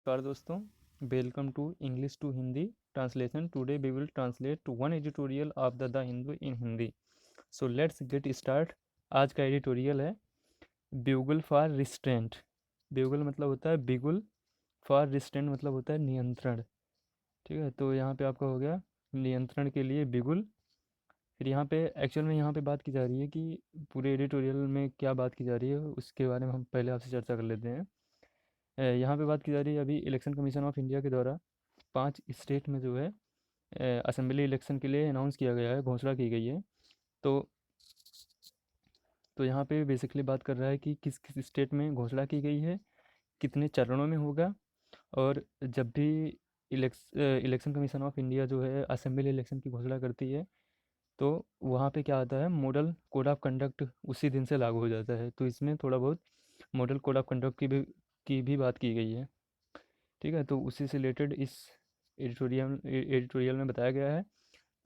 नमस्कार दोस्तों, welcome to English to Hindi translation. Today we will translate one editorial of the Hindu in Hindi. So let's get start. आज का editorial है bugle for restraint. Bugle मतलब होता है बिगुल, फॉर रिस्ट्रेंट मतलब होता है नियंत्रण। ठीक है, तो यहाँ पे आपका हो गया नियंत्रण के लिए बिगुल। फिर यहाँ पे एक्चुअल में यहाँ पे बात की जा रही है कि पूरे एडिटोरियल में क्या बात की जा रही है उसके बारे में हम पहले आपसे चर्चा कर लेते हैं। यहाँ पे बात की जा रही है अभी इलेक्शन कमीशन ऑफ इंडिया के द्वारा 5 स्टेट में जो है असेंबली इलेक्शन के लिए अनाउंस किया गया है, घोषणा की गई है। तो यहाँ पे बेसिकली बात कर रहा है कि किस किस स्टेट में घोषणा की गई है, कितने चरणों में होगा। और जब भी इलेक्शन कमीशन ऑफ इंडिया जो है असेंबली इलेक्शन की घोषणा करती है, तो वहाँ पे क्या आता है, मॉडल कोड ऑफ कंडक्ट उसी दिन से लागू हो जाता है। तो इसमें थोड़ा बहुत मॉडल कोड ऑफ कंडक्ट की भी बात की गई है। ठीक है, तो उसी से रिलेटेड इस एडिटोरियल में बताया गया है।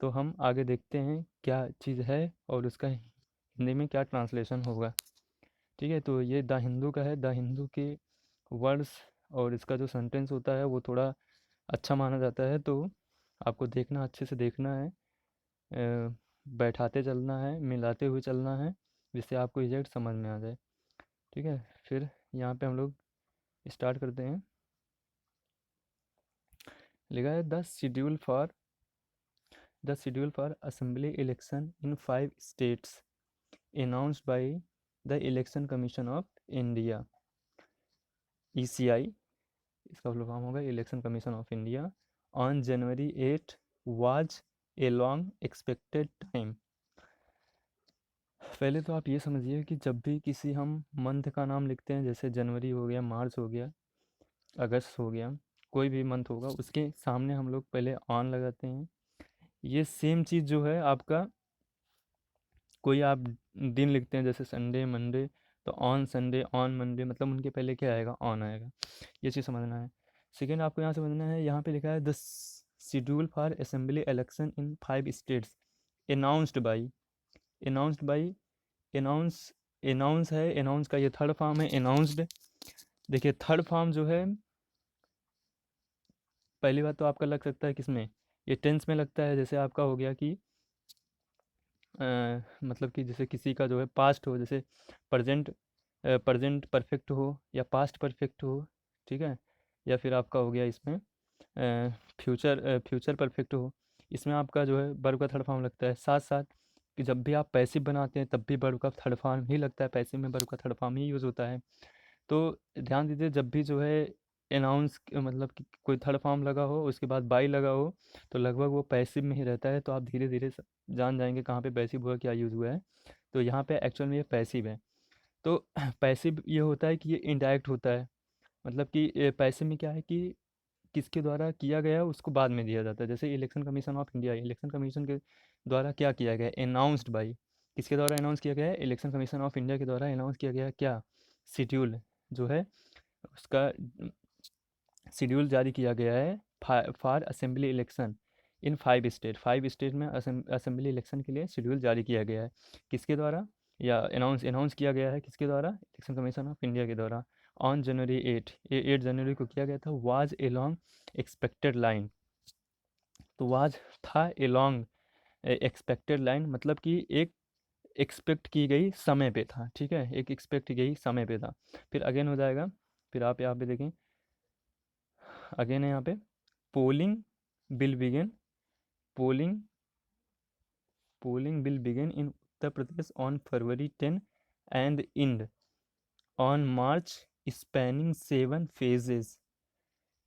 तो हम आगे देखते हैं क्या चीज़ है और उसका हिंदी में क्या ट्रांसलेशन होगा। ठीक है, तो ये द हिंदू का है। द हिंदू के वर्ड्स और इसका जो सेंटेंस होता है वो थोड़ा अच्छा माना जाता है। तो आपको देखना, अच्छे से देखना है, बैठाते चलना है, मिलाते हुए चलना है, जिससे आपको एग्जैक्ट समझ में आ जाए। ठीक है, फिर यहाँ पे हम लोग स्टार्ट करते हैं। लिखा है the schedule for assembly election in 5 states announced by the Election Commission of India ECI, इसका फुल फॉर्म होगा election commission of India, on January 8 was a long expected time. पहले तो आप ये समझिए कि जब भी किसी हम मंथ का नाम लिखते हैं, जैसे जनवरी हो गया, मार्च हो गया, अगस्त हो गया, कोई भी मंथ होगा, उसके सामने हम लोग पहले ऑन लगाते हैं। ये सेम चीज़ जो है आपका, कोई आप दिन लिखते हैं जैसे संडे, मंडे, तो ऑन संडे, ऑन मंडे, मतलब उनके पहले क्या आएगा, ऑन आएगा। ये चीज़ समझना है। सेकेंड आपको यहाँ समझना है, यहाँ पे लिखा है the schedule for assembly election in 5 states announced by. Announced by, announce, announce है, अनाउंस का ये थर्ड फॉर्म है अनाउंस्ड। देखिए थर्ड फॉर्म जो है, पहली बात तो आपका लग सकता है किसमें, ये टेंस में लगता है। जैसे आपका हो गया कि मतलब कि जैसे किसी का जो है पास्ट हो, जैसे प्रेजेंट, प्रेजेंट परफेक्ट हो या पास्ट परफेक्ट हो। ठीक है, या फिर आपका हो गया इसमें फ्यूचर परफेक्ट हो। इसमें आपका जो है वर्ब का थर्ड फॉर्म लगता है। साथ साथ कि जब भी आप पैसिव बनाते हैं तब भी वर्ब का थर्ड फॉर्म ही लगता है, पैसिव में वर्ब का थर्ड फॉर्म ही यूज़ होता है। तो ध्यान दीजिए, जब भी जो है अनाउंस मतलब कि कोई थर्ड फॉर्म लगा हो, उसके बाद बाई लगा हो, तो लगभग वो पैसिव में ही रहता है। तो आप धीरे धीरे जान जाएंगे कहाँ पे पैसिव हुआ, क्या यूज़ हुआ है। तो यहाँ पे एक्चुअल में ये पैसिव है। तो पैसिव ये होता है कि ये इनडायरेक्ट होता है। मतलब कि पैसिव में क्या है कि किसके द्वारा किया गया है उसको बाद में दिया जाता है। जैसे election commission of India, election commission के द्वारा क्या किया गया है, अनाउंस्ड बाई। किसके द्वारा अनाउंस किया गया है, इलेक्शन कमीशन ऑफ इंडिया के द्वारा अनाउंस किया गया है क्या, शेड्यूल जो है उसका शेड्यूल जारी किया गया है for assembly election in 5 state. 5 state में असेंबली इलेक्शन के लिए शेड्यूल जारी किया गया है। किसके द्वारा, या अनाउंस किया गया है किसके द्वारा, इलेक्शन कमीशन ऑफ इंडिया के द्वारा। ऑन जनवरी 8 जनवरी को किया गया था। Was a long expected line, तो वाज था ए लॉन्ग एक्सपेक्टेड लाइन, मतलब कि एक एक्सपेक्ट की गई समय पे था। ठीक है, एक एक्सपेक्ट की गई समय पे था। फिर अगेन हो जाएगा। फिर आप यहाँ पे देखें, अगेन है यहाँ पे, polling will begin, polling polling will begin in Uttar Pradesh on February 10 and end on March, spanning 7 phases.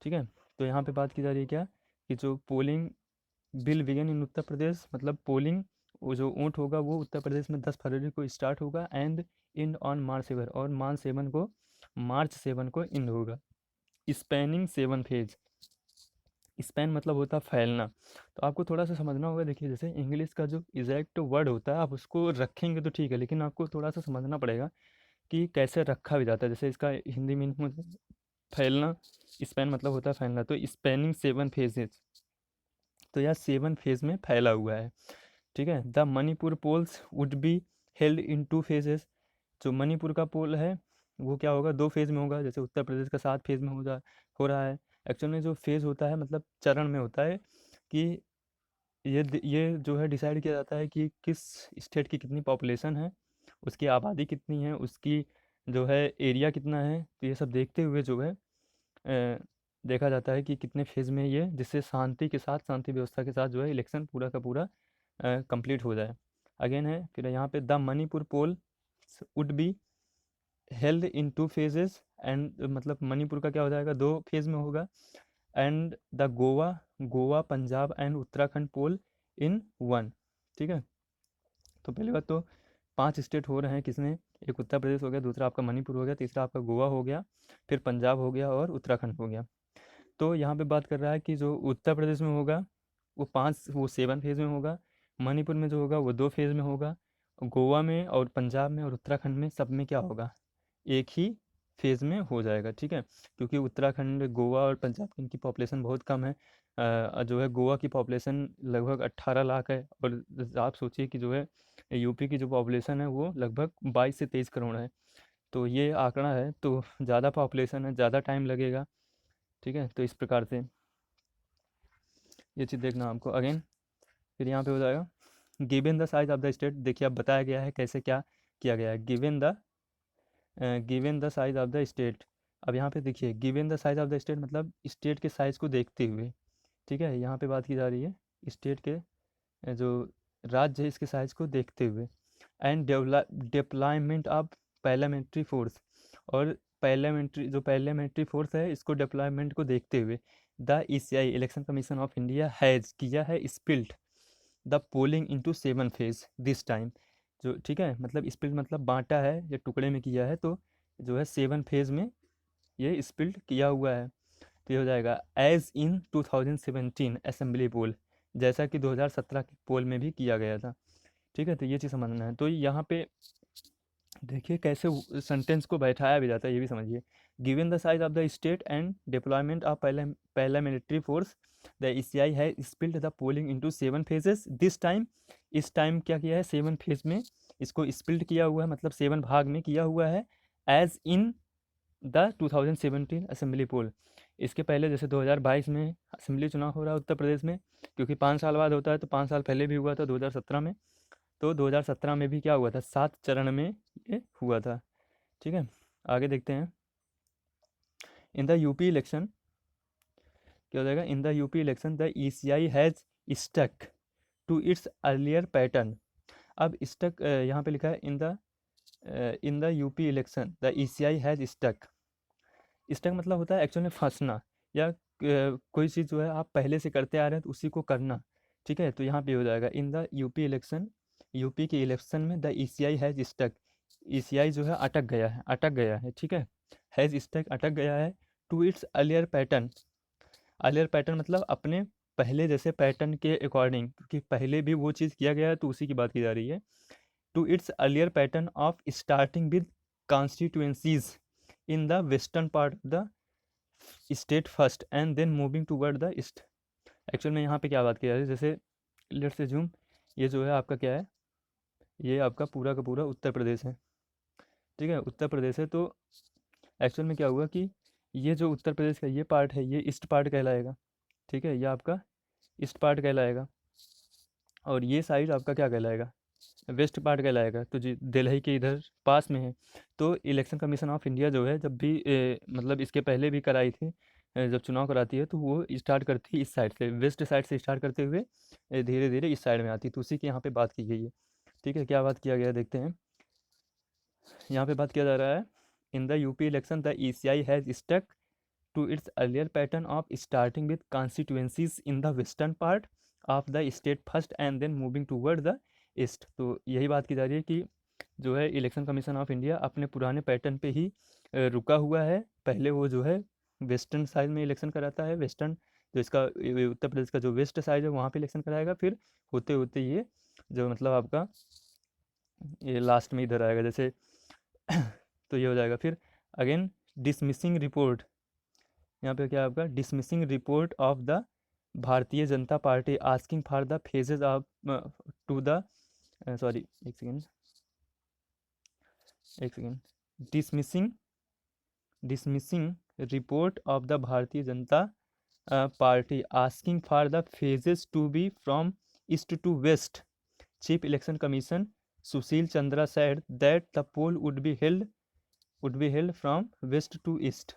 ठीक है, तो यहाँ पे बात की जा रही है क्या, कि जो polling will begin in Uttar प्रदेश, मतलब पोलिंग, वो जो ऊँट होगा वो उत्तर प्रदेश में 10 फरवरी को स्टार्ट होगा, एंड इंड ऑन मार्च 7, और मार्च 7 को इंड होगा। स्पैनिंग 7 फेज, स्पैन मतलब होता है फैलना। तो आपको थोड़ा सा समझना होगा। देखिए जैसे इंग्लिश का जो एग्जैक्ट वर्ड होता है आप उसको रखेंगे तो ठीक है, लेकिन आपको थोड़ा सा समझना पड़ेगा कि कैसे रखा भी जाता है। जैसे इसका हिंदी मीनिंग होता है फैलना, स्पैन मतलब होता है फैलना, तो स्पैनिंग 7 फेजेस, तो यह 7 फेज में फैला हुआ है। ठीक है, the Manipur polls would be held in 2 phases. जो मणिपुर का पोल है वो क्या होगा, 2 फेज में होगा। जैसे उत्तर प्रदेश का 7 फेज में हो रहा है। एक्चुअल में जो फेज़ होता है मतलब चरण में होता है कि ये जो है डिसाइड किया जाता है कि किस स्टेट की कितनी पॉपुलेशन है, उसकी आबादी कितनी है, उसकी जो है एरिया कितना है, तो ये सब देखते हुए जो है देखा जाता है कि कितने फेज़ में ये, जिससे शांति के साथ, शांति व्यवस्था के साथ जो है इलेक्शन पूरा का पूरा कंप्लीट हो जाए। अगेन है फिर यहाँ पे the Manipur poll would be held in 2 phases and मतलब मणिपुर का क्या हो जाएगा 2 फेज़ में होगा and the Goa Punjab and Uttarakhand poll in 1। ठीक है, तो पहली बात तो 5 स्टेट हो रहे हैं किसमें, एक उत्तर प्रदेश हो गया, दूसरा आपका मणिपुर हो गया, तीसरा आपका गोवा हो गया, फिर पंजाब हो गया और उत्तराखंड हो गया। तो यहाँ पे बात कर रहा है कि जो उत्तर प्रदेश में होगा वो 7 फेज़ में होगा, मणिपुर में जो होगा वो 2 फेज़ में होगा, गोवा में और पंजाब में और उत्तराखंड में सब में क्या होगा, एक ही फेज़ में हो जाएगा। ठीक है, क्योंकि उत्तराखंड, गोवा और पंजाब की इनकी पॉपुलेशन बहुत कम है। जो है गोवा की पॉपुलेशन लगभग 18 लाख है और आप सोचिए कि जो है यूपी की जो पॉपुलेशन है वो लगभग 22 से 23 करोड़ है। तो ये आंकड़ा है, तो ज़्यादा पॉपुलेशन है, ज़्यादा टाइम लगेगा। ठीक है, तो इस प्रकार से ये चीज़ देखना आपको। अगेन फिर यहाँ पे हो जाएगा given the size of the state. देखिए अब बताया गया है कैसे क्या किया गया है, given the size of the state. अब यहाँ पे देखिए given the size of the state मतलब स्टेट के साइज़ को देखते हुए। ठीक है, यहाँ पे बात की जा रही है स्टेट के जो राज्य है इसके साइज़ को देखते हुए and deployment of parliamentary force, और पार्लियामेंट्री फोर्स है इसको डिप्लॉयमेंट को देखते हुए the ECI election commission of India has किया है split the polling into 7 phase this time. जो ठीक है मतलब स्पिल्ट मतलब बांटा है या टुकड़े में किया है, तो जो है 7 फेज में ये स्पिल्ट किया हुआ है। तो ये हो जाएगा एज इन 2017 असेंबली पोल, जैसा कि 2017 के पोल में भी किया गया था। ठीक है, तो ये चीज़ समझना है। तो यहाँ पे देखिए कैसे सेंटेंस को बैठाया भी जाता है, ये भी समझिए। Given the size of the state and deployment of parliamentary force the ECI has split the polling into 7 phases this time. इस टाइम क्या किया है 7 फेज में इसको स्पिल्ट किया हुआ है, मतलब 7 भाग में किया हुआ है एज इन द 2017 असेंबली पोल। इसके पहले जैसे 2022 में असेंबली चुनाव हो रहा है उत्तर प्रदेश में, क्योंकि 5 साल बाद होता है, तो 5 साल पहले भी हुआ था 2017 में। तो 2017 में भी क्या हुआ था, 7 चरण में ये हुआ था। ठीक है, आगे देखते हैं। इन द यूपी इलेक्शन क्या हो जाएगा, in the UP election the ECI has stuck to its earlier pattern. अब स्टक यहाँ पे लिखा है in the UP election the ECI has stuck. Stuck मतलब होता है एक्चुअल में फंसना, या कोई चीज़ जो है आप पहले से करते आ रहे हैं तो उसी को करना। ठीक है, तो यहाँ पे हो जाएगा in the UP election, UP के इलेक्शन में the ECI has stuck. ECI जो है अटक गया है। ठीक है, हैज़ स्टक अटक गया है to its earlier pattern. Earlier pattern मतलब अपने पहले जैसे पैटर्न के अकॉर्डिंग, क्योंकि पहले भी वो चीज़ किया गया है तो उसी की बात की जा रही है। To its earlier pattern of starting with constituencies in the western part of the state first and then moving toward the east. Actual में यहाँ पे क्या बात की जा रही है, जैसे लेट्स से जूम, ये जो है आपका क्या है, ये आपका पूरा का पूरा उत्तर प्रदेश है। ठीक है, उत्तर प्रदेश है, तो एक्चुअल में क्या हुआ कि ये जो उत्तर प्रदेश का ये पार्ट है ये ईस्ट पार्ट कहलाएगा। ठीक है, ये आपका ईस्ट पार्ट कहलाएगा, और ये साइड आपका क्या कहलाएगा, वेस्ट पार्ट कहलाएगा। तो जी दिल्ली के इधर पास में है। तो इलेक्शन कमीशन ऑफ इंडिया जो है जब भी मतलब इसके पहले भी कराई थी, जब चुनाव कराती है तो वो स्टार्ट करती है इस साइड से, वेस्ट साइड से स्टार्ट करते हुए धीरे धीरे इस साइड में आती है, तो उसी की यहाँ पे बात की गई है। ठीक है, क्या बात किया गया देखते हैं। यहाँ पे बात किया जा रहा है in the UP election the ECI has stuck to its earlier pattern of starting with constituencies in the western part of the state first and then moving toward the east। तो यही बात की जा रही है कि जो है इलेक्शन कमीशन ऑफ इंडिया अपने पुराने पैटर्न पे ही रुका हुआ है। पहले वो जो है वेस्टर्न साइड में इलेक्शन कराता है, वेस्टर्न जो इसका उत्तर प्रदेश का जो वेस्ट साइड है वहाँ पे इलेक्शन कराएगा, फिर होते होते ये जो मतलब आपका ये लास्ट में इधर आएगा जैसे तो ये हो जाएगा। फिर अगेन डिसमिसिंग रिपोर्ट, यहाँ पे क्या है आपका dismissing report of the Bharatiya Janata Party asking for the phases of to the sorry एक second dismissing report of the Bharatiya Janata Party asking for the phases to be from east to west. Chief election commission Sushil Chandra said that the poll would be held from west to east.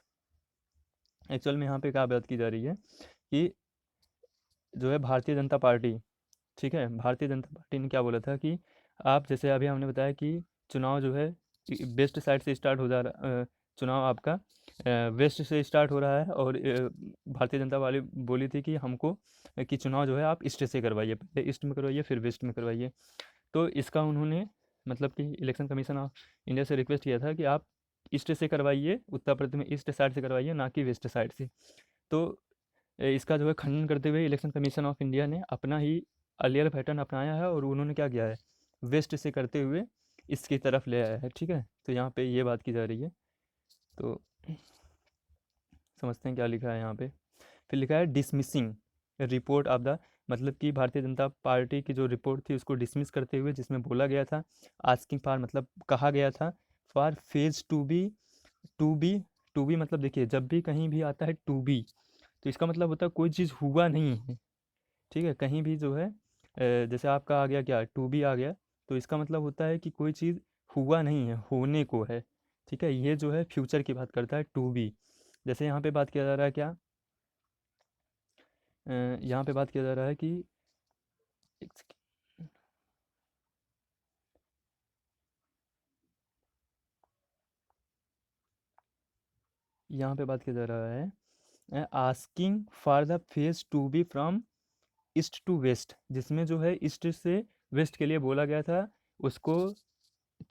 Actual में यहाँ पे क्या बात की जा रही है कि जो है भारतीय जनता पार्टी, ठीक है, भारतीय जनता पार्टी ने क्या बोला था कि आप, जैसे अभी हमने बताया कि चुनाव जो है वेस्ट साइड से स्टार्ट हो जा रहा, चुनाव आपका वेस्ट से स्टार्ट हो रहा है, और भारतीय जनता वाली बोली थी कि हमको कि चुनाव जो है आप ईस्ट से करवाइए, पहले ईस्ट में करवाइए फिर वेस्ट में करवाइए. तो इसका उन्होंने मतलब कि इलेक्शन कमीशन ऑफ इंडिया से रिक्वेस्ट किया था कि आप ईस्ट से करवाइए, उत्तर प्रदेश में ईस्ट साइड से करवाइए, ना कि वेस्ट साइड से. तो इसका जो है खंडन करते हुए इलेक्शन कमीशन ऑफ इंडिया ने अपना ही अर्लियर पैटर्न अपनाया है, और उन्होंने क्या किया है, वेस्ट से करते हुए इसकी तरफ ले आया है. ठीक है, तो यहाँ पे ये बात की जा रही है. तो समझते हैं क्या लिखा है यहाँ पे. फिर लिखा है डिसमिसिंग रिपोर्ट ऑफ द, मतलब कि भारतीय जनता पार्टी की जो रिपोर्ट थी उसको डिसमिस करते हुए, जिसमें बोला गया था आस्किंग फॉर, मतलब कहा गया था for phase to be to be मतलब देखिए, जब भी कहीं भी आता है टू बी, तो इसका मतलब होता है कोई चीज़ हुआ नहीं है. ठीक है, कहीं भी जो है जैसे आपका आ गया क्या, टू बी आ गया, तो इसका मतलब होता है कि कोई चीज़ हुआ नहीं है, होने को है. ठीक है, ये जो है फ्यूचर की बात करता है टू बी. जैसे यहाँ पे बात किया जा रहा है क्या, यहाँ पे बात किया जा रहा है कि एक सेकेंड, यहाँ पे बात किया जा रहा है asking for the phase to be from east to west, जिसमें जो है ईस्ट से वेस्ट के लिए बोला गया था. उसको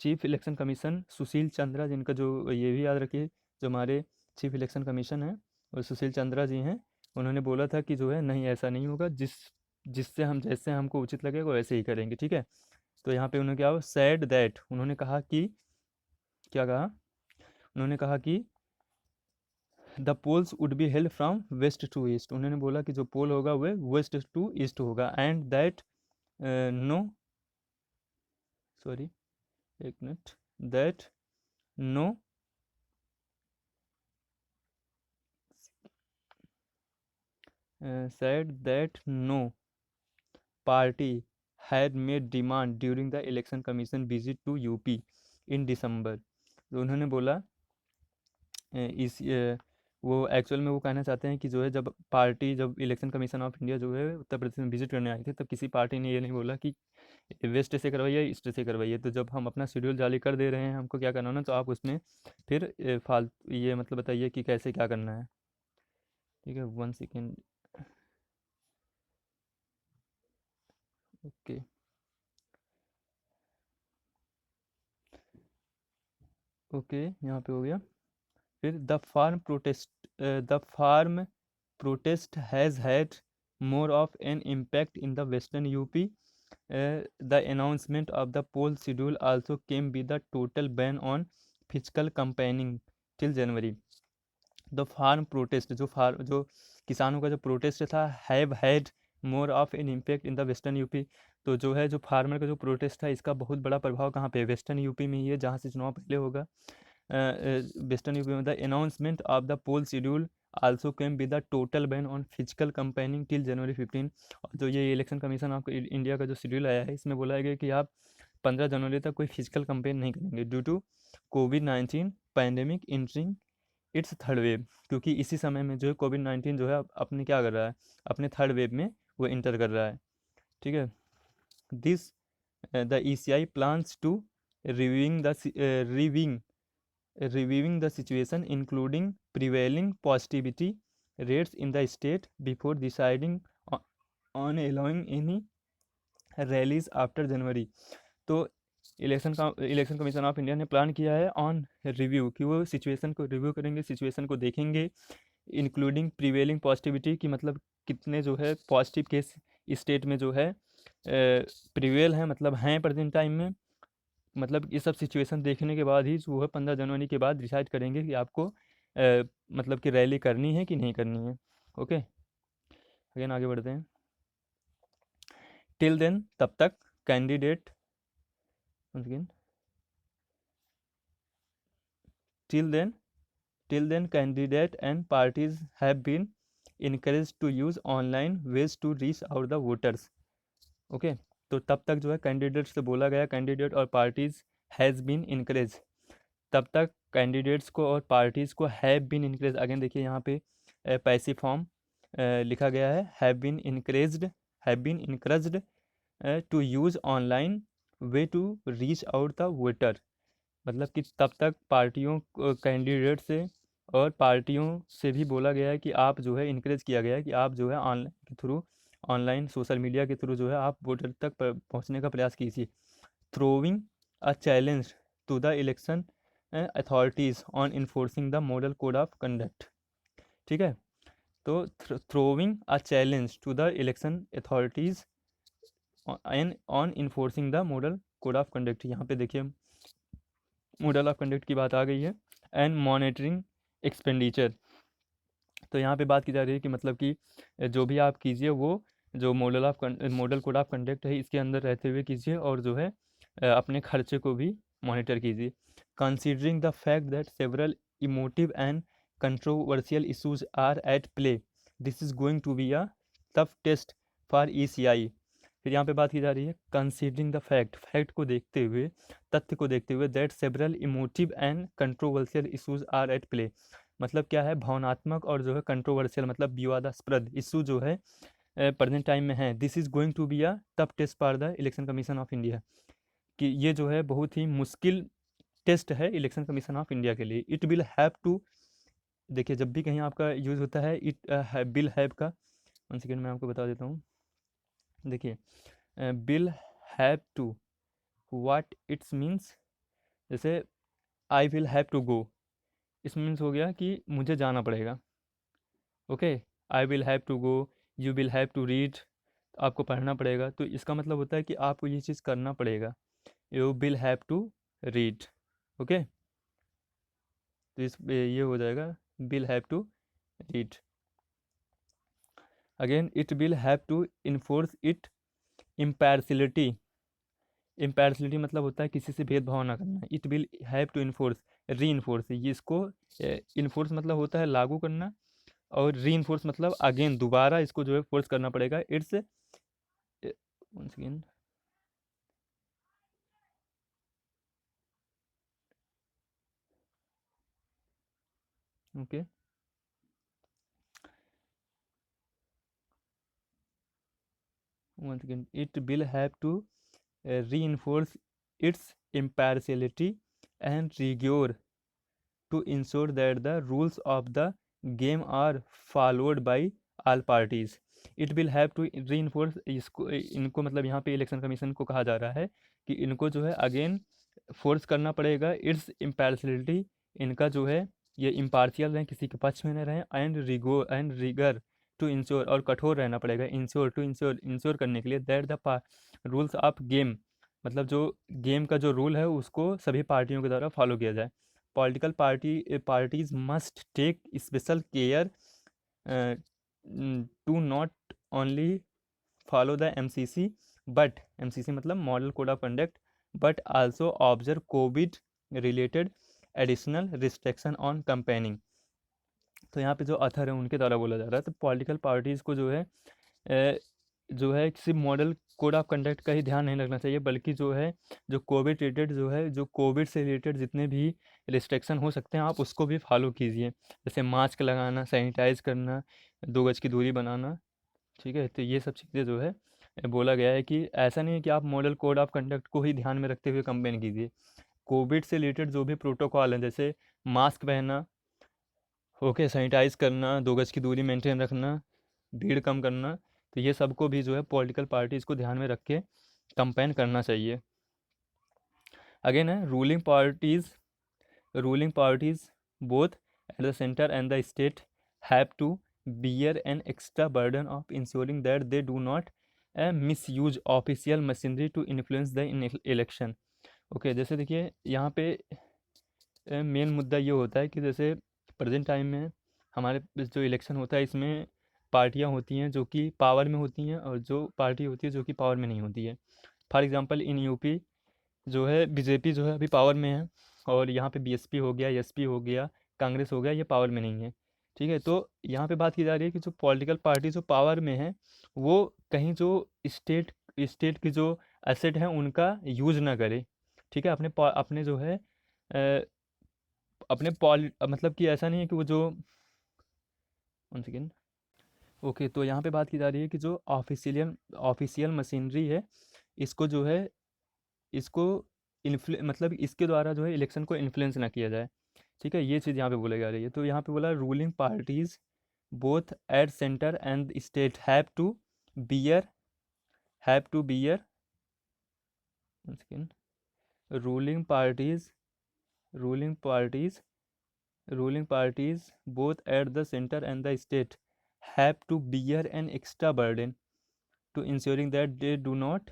chief election commission Sushil Chandra, जिनका जो ये भी याद रखिए, जो हमारे चीफ इलेक्शन कमीशन हैं वो सुशील चंद्रा जी हैं, उन्होंने बोला था कि जो है नहीं ऐसा नहीं होगा, जिससे हम, जैसे हमको उचित लगेगा वैसे ही करेंगे. ठीक है, तो यहाँ पे उन्होंने क्या सेड दैट, उन्होंने कहा कि, क्या कहा, उन्होंने कहा कि the polls would be held from west to east. उन्होंने बोला कि जो पोल होगा वह वेस्ट टू ईस्ट होगा, एंड दैट नो, सॉरी एक minute, that no said that no party had made demand during the election commission visit to UP in December. तो उन्होंने बोला वो एक्चुअल में वो कहना चाहते हैं कि जो है जब पार्टी, जब इलेक्शन कमीशन ऑफ इंडिया जो है उत्तर प्रदेश में विजिट करने आई थी, तब किसी पार्टी ने ये नहीं बोला कि वेस्ट से करवाइए ईस्ट से करवाइए. तो जब हम अपना शेड्यूल जारी कर दे रहे हैं, हमको क्या करना है ना, तो आप उसमें फिर फालतू ये मतलब बताइए कि कैसे क्या करना है. ठीक है, 1 सेकेंड. ओके, ओके, यहाँ पे हो गया. फिर the farm protest has had more of an impact in the western UP. The announcement of the poll schedule also came with a total ban on physical campaigning till January. The farm protest, जो किसानों का जो protest था, have had more of an impact in the western UP. तो जो है जो farmer का जो प्रोटेस्ट था, इसका बहुत बड़ा प्रभाव कहाँ पे, वेस्टर्न यूपी में ही है, जहाँ से चुनाव पहले होगा. वेस्टर्न यूपी में the announcement of the poll schedule also came with the total ban on physical campaigning till January 15. और जो ये इलेक्शन कमीशन ऑफ इंडिया का जो शेड्यूल आया है, इसमें बोला गया कि आप 15 जनवरी तक कोई फिजिकल कंपेन नहीं करेंगे ड्यू टू कोविड-19 pandemic entering its third wave. क्योंकि इसी समय में जो है कोविड-19 जो है अपने क्या कर रहा है, अपने थर्ड वेव में वो इंटर कर रहा है. ठीक है, this the ECI plans to reviewing the reviewing reviewing the situation including prevailing positivity rates in the state before deciding on allowing any rallies after January. तो इलेक्शन कमीशन ऑफ इंडिया ने plan किया है on review, कि वो situation को review करेंगे, situation को देखेंगे, इंक्लूडिंग प्रीवेलिंग पॉजिटिविटी की, मतलब कितने जो है पॉजिटिव केस स्टेट में जो है प्रिवेल हैं, मतलब हैं प्रेजेंट टाइम में. मतलब ये सब सिचुएशन देखने के बाद ही जो है 15 जनवरी के बाद डिसाइड करेंगे कि आपको मतलब कि रैली करनी है कि नहीं करनी है. ओके, अगेन आगे बढ़ते हैं. टिल देन, तब तक candidate, again till then till then candidate and parties have been encouraged to use online ways to reach out the voters. Okay, तो तब तक जो है कैंडिडेट से बोला गया, कैंडिडेट और पार्टीज हैज़ बीन इनक्रेज, तब तक कैंडिडेट्स को और पार्टीज़ को हैव बीन इनक्रेज, अगेन देखिए यहाँ पे पैसिव फॉर्म लिखा गया है, have been increased to use online way to reach out the voter, मतलब कि तब तक पार्टियों कैंडिडेट से और पार्टियों से भी बोला गया है कि आप जो है इनक्रेज किया गया है कि आप जो है ऑनलाइन के थ्रू, ऑनलाइन सोशल मीडिया के थ्रू जो है आप वोटर तक पहुंचने का प्रयास कीजिए। Throwing a challenge to the election authorities on enforcing the model code of conduct, ठीक है। तो throwing a challenge to the election authorities on enforcing the model code of conduct, यहाँ पे देखिए मॉडल ऑफ कंडक्ट की बात आ गई है। एंड मॉनिटरिंग एक्सपेंडिचर, तो यहाँ पे बात की जा रही है कि मतलब कि जो भी आप कीजिए वो जो मॉडल कोड ऑफ कंडक्ट है इसके अंदर रहते हुए कीजिए, और जो है अपने खर्चे को भी मॉनिटर कीजिए। Considering the fact that several emotive and controversial issues are at play, this is going to be a tough test for ECI। फिर यहाँ पे बात की जा रही है कंसीडरिंग द फैक्ट को देखते हुए, तथ्य को देखते हुए, that several emotive and controversial issues are at play, मतलब क्या है, भावनात्मक और जो है कंट्रोवर्शियल मतलब विवादास्पद इशू जो है प्रेजेंट टाइम में है। This is going to be a tough test for the election commission of India, कि ये जो है बहुत ही मुश्किल टेस्ट है इलेक्शन कमीशन ऑफ इंडिया के लिए। इट विल हैव टू, देखिए जब भी कहीं आपका यूज़ होता है इट बिल हैव का, 1 सेकेंड मैं आपको बता देता हूँ। देखिए will have to, what it's means, जैसे I will have to go, इस मीन्स हो गया कि मुझे जाना पड़ेगा। Okay, I will have to go, you will have to read, आपको पढ़ना पड़ेगा, तो इसका मतलब होता है कि आपको ये चीज़ करना पड़ेगा, you will have to read. Okay, तो इस ये हो जाएगा will have to read. Again it will have to enforce it impartiality, impartiality मतलब होता है किसी से भेदभाव ना करना। It will have to enforce, reinforce, ये इसको इन्फोर्स मतलब होता है लागू करना, और री इन्फोर्स मतलब अगेन दोबारा इसको जो है फोर्स करना पड़ेगा। It's once again, okay, once again it will have to reinforce its impartiality and rigor to ensure that the rules of the game are followed by all parties. It will have to reinforce, इसको इनको मतलब यहाँ पे election commission को कहा जा रहा है कि इनको जो है अगेन फोर्स करना पड़ेगा इट्स इम्पार्शियलिटी, इनका जो है ये इम्पार्शियल रहें, किसी के पक्ष में न रहें, एंड रिगर टू इंश्योर, और कठोर रहना पड़ेगा, इंश्योर करने के लिए that the rules of game, मतलब जो गेम का जो रूल है उसको सभी पार्टियों के द्वारा फॉलो किया जाए। Political parties must take special care to not only follow the MCC, but MCC मतलब model code of conduct, but also observe covid related additional restriction on campaigning. तो यहाँ पे जो अथर है उनके द्वारा बोला जा रहा है, तो पॉलिटिकल पार्टीज़ को जो है सिर्फ मॉडल कोड ऑफ कंडक्ट का ही ध्यान नहीं रखना चाहिए, बल्कि जो है जो कोविड रिलेटेड जो है, जो कोविड से रिलेटेड जितने भी रिस्ट्रिक्शन हो सकते हैं आप उसको भी फॉलो कीजिए, जैसे मास्क लगाना, सैनिटाइज करना, 2 गज की दूरी बनाना, ठीक है। तो ये सब चीज़ें जो है बोला गया है कि ऐसा नहीं है कि आप मॉडल कोड ऑफ कंडक्ट को ही ध्यान में रखते हुए कंपेन कीजिए, कोविड से रिलेटेड जो भी प्रोटोकॉल हैं, जैसे मास्क पहनना, ओके, सैनिटाइज करना, 2 गज की दूरी मेंटेन रखना, भीड़ कम करना, तो ये सबको भी जो है पॉलिटिकल पार्टीज़ को ध्यान में रख के कंपेन करना चाहिए। अगेन है ruling parties both at the centre and the state have to bear an extra burden of ensuring that they do not misuse official machinery to influence the election। Okay, जैसे देखिए यहाँ पे main मुद्दा ये होता है कि जैसे प्रेजेंट टाइम में हमारे जो इलेक्शन होता है इसमें पार्टियां होती हैं जो कि पावर में होती हैं, और जो पार्टी होती है जो कि पावर में नहीं होती है। फॉर एग्जांपल इन यूपी जो है बीजेपी जो है अभी पावर में है, और यहाँ पे बीएसपी हो गया, एसपी हो गया, कांग्रेस हो गया, ये पावर में नहीं है। ठीक है, तो यहाँ पे बात की जा रही है कि जो पॉलिटिकल पार्टी जो पावर में है, वो कहीं जो स्टेट स्टेट की जो एसेट हैं उनका यूज़ ना करे। ठीक है, अपने जो है अपने मतलब कि ऐसा नहीं है कि वो जो, वन सेकेंड, ओके, तो यहाँ पे बात की जा रही है कि जो ऑफिशियल ऑफिशियल मशीनरी है, इसको जो है, इसको मतलब इसके द्वारा जो है इलेक्शन को इन्फ्लुएंस ना किया जाए। ठीक है, ये चीज़ यहाँ पे बोली जा रही है। तो यहाँ पे बोला ruling parties both at centre and state bear have to bear ruling parties ruling parties ruling parties both at the center and the state have to bear an extra burden to ensuring that they do not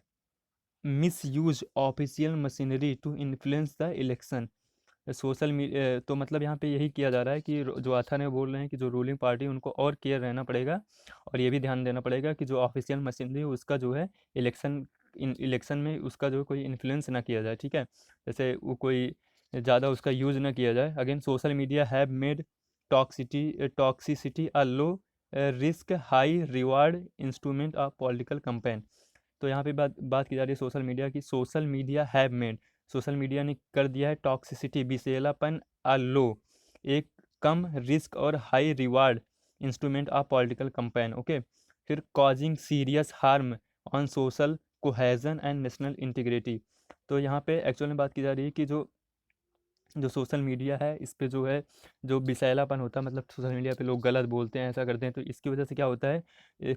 misuse official machinery to influence the election। Social media तो मतलब यहाँ पे यही किया जा रहा है कि जो आथा ने बोल रहे हैं कि जो रूलिंग पार्टी उनको और केयर रहना पड़ेगा, और ये भी ध्यान देना पड़ेगा कि जो ऑफिशियल मशीनरी है उसका जो है इलेक्शन में उसका जो कोई इन्फ्लुएंस ना किया जाए। ठीक है, जैसे वो कोई ज़्यादा उसका यूज़ ना किया जाए। Again social media have made toxicity a low risk high reward instrument of political campaign. तो यहाँ पे बात की जा रही है सोशल मीडिया की। सोशल मीडिया ने कर दिया है टॉक्सिसिटी विषैलापन अ लो, एक कम रिस्क और high reward instrument of political campaign. Okay, फिर causing serious harm on social cohesion and national integrity. तो यहाँ पे एक्चुअल में बात की जा रही है कि जो जो सोशल मीडिया है इस पे जो है जो विषैलापन होता है, मतलब सोशल मीडिया पे लोग गलत बोलते हैं, ऐसा करते हैं, तो इसकी वजह से क्या होता है,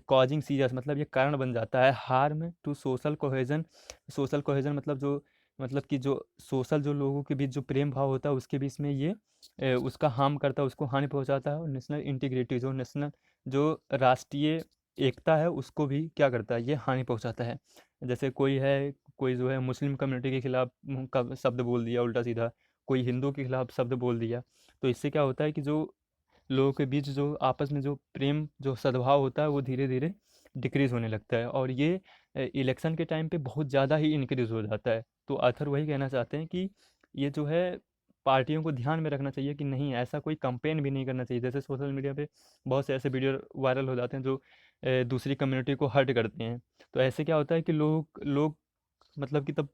कॉजिंग सीरियस मतलब ये कारण बन जाता है harm to social cohesion. Social cohesion मतलब जो, मतलब कि जो सोशल जो लोगों के बीच जो प्रेम भाव होता है उसके बीच में ये उसका हार्म करता है, उसको हानि पहुंचाता है। और नेशनल इंटीग्रिटी जो राष्ट्रीय एकता है उसको भी क्या करता है, ये हानि पहुंचाता है। जैसे कोई जो है मुस्लिम कम्युनिटी के खिलाफ का शब्द बोल दिया उल्टा सीधा, कोई हिंदू के खिलाफ शब्द बोल दिया, तो इससे क्या होता है कि जो लोगों के बीच जो आपस में जो प्रेम जो सद्भाव होता है वो धीरे धीरे डिक्रीज होने लगता है, और ये इलेक्शन के टाइम पे बहुत ज़्यादा ही इंक्रीज हो जाता है। तो आथर वही कहना चाहते हैं कि ये जो है पार्टियों को ध्यान में रखना चाहिए कि नहीं, ऐसा कोई कंपेन भी नहीं करना चाहिए। जैसे सोशल मीडिया पे बहुत से ऐसे वीडियो वायरल हो जाते हैं जो दूसरी कम्युनिटी को हर्ट करते हैं। तो ऐसे क्या होता है कि लोग लोग मतलब कि तब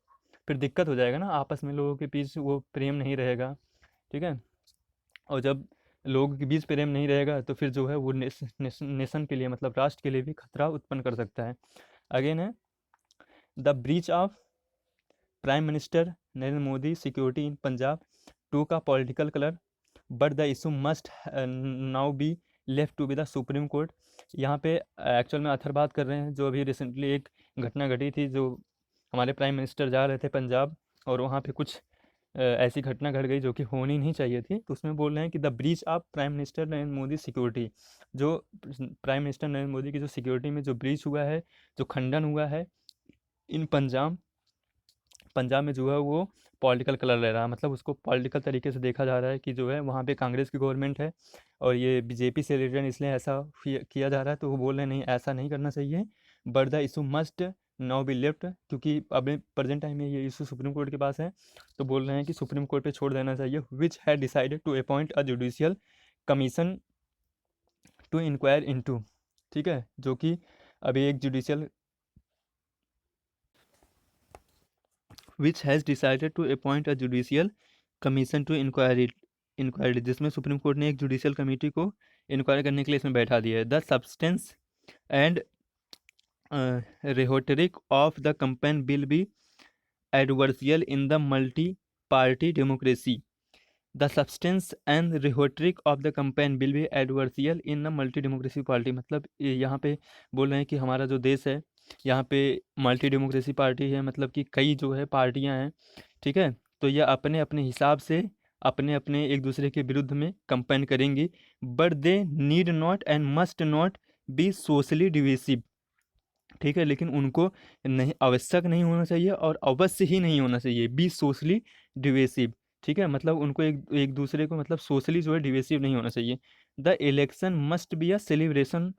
फिर दिक्कत हो जाएगा ना, आपस में लोगों के बीच वो प्रेम नहीं रहेगा। ठीक है, और जब लोगों के बीच प्रेम नहीं रहेगा तो फिर जो है वो नेशन के लिए मतलब राष्ट्र के लिए भी खतरा उत्पन्न कर सकता है। अगेन है the breach of prime minister Narendra Modi security in Punjab took a political colour but the issue must now be left to be the supreme court. यहाँ पे एक्चुअल में अथर बात कर रहे हैं जो अभी रिसेंटली एक घटना घटी थी, जो हमारे प्राइम मिनिस्टर जा रहे थे पंजाब और वहाँ पे कुछ ऐसी घटना घट गई जो कि होनी नहीं चाहिए थी। तो उसमें बोल रहे हैं कि the breach of prime minister Narendra Modi security, जो प्राइम मिनिस्टर नरेंद्र मोदी की जो सिक्योरिटी में जो ब्रीच हुआ है, जो खंडन हुआ है इन पंजाब में जो है वो पॉलिटिकल कलर ले रहा है, मतलब उसको पॉलिटिकल तरीके से देखा जा रहा है कि जो है वहाँ पे कांग्रेस की गवर्नमेंट है और ये बीजेपी से रिलेटेड, इसलिए ऐसा किया जा रहा है। तो वो बोल रहे हैं नहीं, ऐसा नहीं करना चाहिए, but the issue must now be left, क्योंकि अभी प्रेजेंट टाइम में ये इशू सुप्रीम कोर्ट के पास है। तो बोल रहे हैं कि सुप्रीम कोर्ट पे छोड़ देना चाहिए, which had decided to appoint a judicial commission to inquire into. ठीक है, जो कि अभी एक judicial which has decided to appoint a judicial commission to inquiry, जिसमें सुप्रीम कोर्ट ने एक जुडिशियल कमेटी को इंक्वायरी करने के लिए इसमें बैठा दिया है। The substance and rhetoric of the campaign will be adversarial in the multi party democracy. The substance and rhetoric of the campaign will be adversarial in a multi democracy party, मतलब यहाँ पे बोल रहे हैं कि हमारा जो देश है यहाँ पे मल्टी डेमोक्रेसी पार्टी है, मतलब कि कई जो है पार्टियाँ हैं। ठीक है, तो यह अपने अपने हिसाब से अपने अपने एक दूसरे के विरुद्ध में कंपेन करेंगी, but they need not and must not be socially divisive. ठीक है, लेकिन उनको नहीं, आवश्यक नहीं होना चाहिए और अवश्य ही नहीं होना चाहिए बी सोशली डिवेसिव। ठीक है, मतलब उनको एक एक दूसरे को मतलब सोशली जो है डिवेसिव नहीं होना चाहिए। The election must be a celebration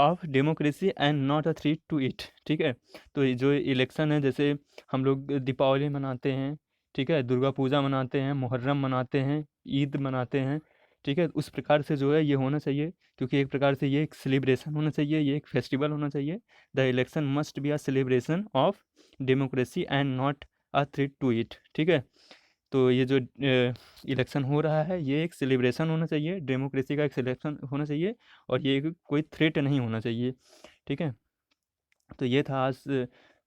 of democracy and not a threat to it. ठीक है, तो ये जो इलेक्शन है, जैसे हम लोग दीपावली मनाते हैं, ठीक है, दुर्गा पूजा मनाते हैं, मुहर्रम मनाते हैं, ईद मनाते हैं, ठीक है, उस प्रकार से जो है ये होना चाहिए, क्योंकि एक प्रकार से ये एक सेलिब्रेशन होना चाहिए, ये एक फेस्टिवल होना चाहिए। The election must be a celebration of democracy and not a threat to it. ठीक है, तो ये जो इलेक्शन हो रहा है ये एक सेलिब्रेशन होना चाहिए, डेमोक्रेसी का एक सिलेक्शन होना चाहिए, और ये कोई थ्रेट नहीं होना चाहिए। ठीक है, तो ये था आज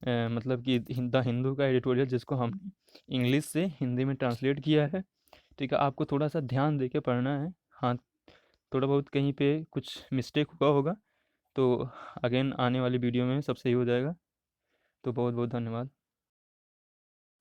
मतलब कि द हिंदू का एडिटोरियल, जिसको हमने इंग्लिश से हिंदी में ट्रांसलेट किया है। ठीक है, आपको थोड़ा सा ध्यान दे के पढ़ना है। हाँ, थोड़ा बहुत कहीं पे कुछ मिस्टेक हुआ होगा तो अगेन आने वाली वीडियो में सब सही हो जाएगा। तो बहुत बहुत धन्यवाद।